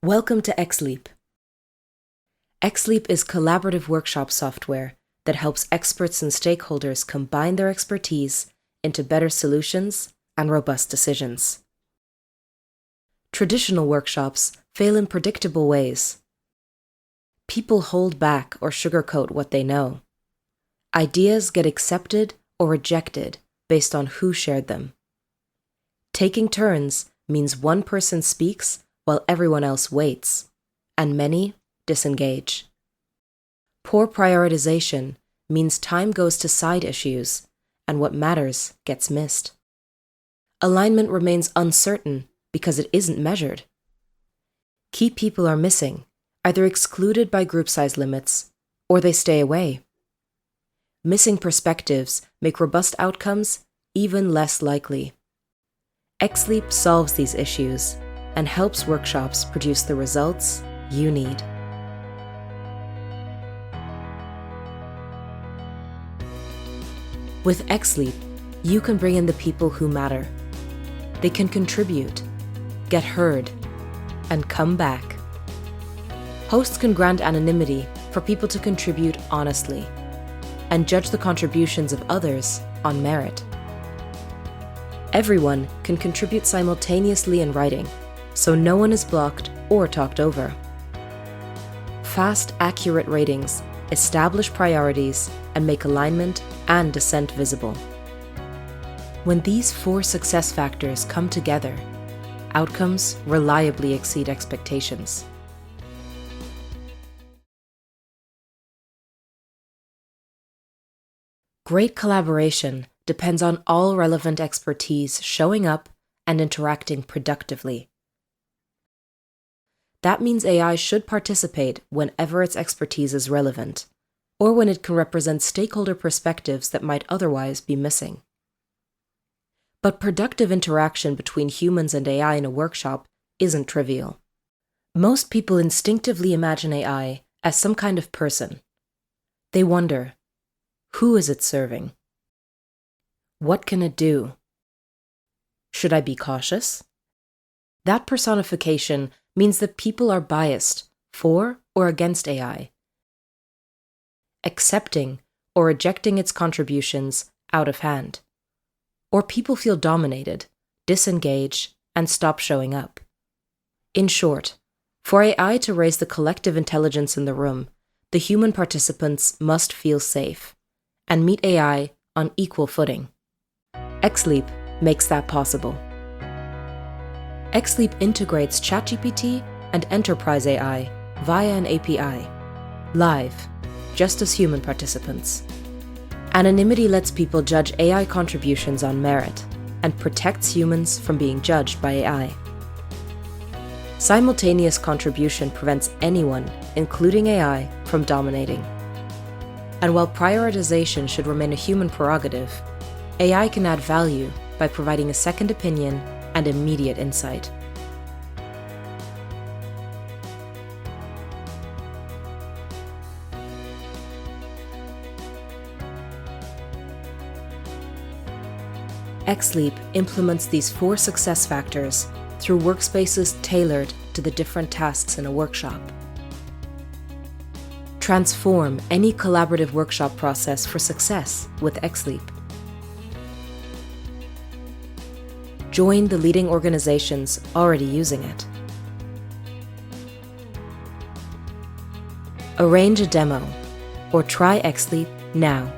Welcome to XLeap. XLeap is collaborative workshop software that helps experts and stakeholders combine their expertise into better solutions and robust decisions. Traditional workshops fail in predictable ways. People hold back or sugarcoat what they know. Ideas get accepted or rejected based on who shared them. Taking turns means one person speaks while everyone else waits, and many disengage. Poor prioritization means time goes to side issues, and what matters gets missed. Alignment remains uncertain because it isn't measured. Key people are missing, either excluded by group size limits, or they stay away. Missing perspectives make robust outcomes even less likely. XLeap solves these issues and helps workshops produce the results you need. With XLeap, you can bring in the people who matter. They can contribute, get heard, and come back. Hosts can grant anonymity for people to contribute honestly and judge the contributions of others on merit. Everyone can contribute simultaneously in writing, so no one is blocked or talked over. Fast, accurate ratings establish priorities and make alignment and dissent visible. When these 4 success factors come together, outcomes reliably exceed expectations. Great collaboration depends on all relevant expertise showing up and interacting productively. That means AI should participate whenever its expertise is relevant, or when it can represent stakeholder perspectives that might otherwise be missing. But productive interaction between humans and AI in a workshop isn't trivial. Most people instinctively imagine AI as some kind of person. They wonder, who is it serving? What can it do? Should I be cautious? That personification means that people are biased for or against AI, accepting or rejecting its contributions out of hand. Or people feel dominated, disengage, and stop showing up. In short, for AI to raise the collective intelligence in the room, the human participants must feel safe and meet AI on equal footing. XLeap makes that possible. XLeap integrates ChatGPT and enterprise AI via an API, live, just as human participants. Anonymity lets people judge AI contributions on merit and protects humans from being judged by AI. Simultaneous contribution prevents anyone, including AI, from dominating. And while prioritization should remain a human prerogative, AI can add value by providing a second opinion and immediate insight. XLeap implements these 4 success factors through workspaces tailored to the different tasks in a workshop. Transform any collaborative workshop process for success with XLeap. Join the leading organizations already using it. Arrange a demo or try XLeap now.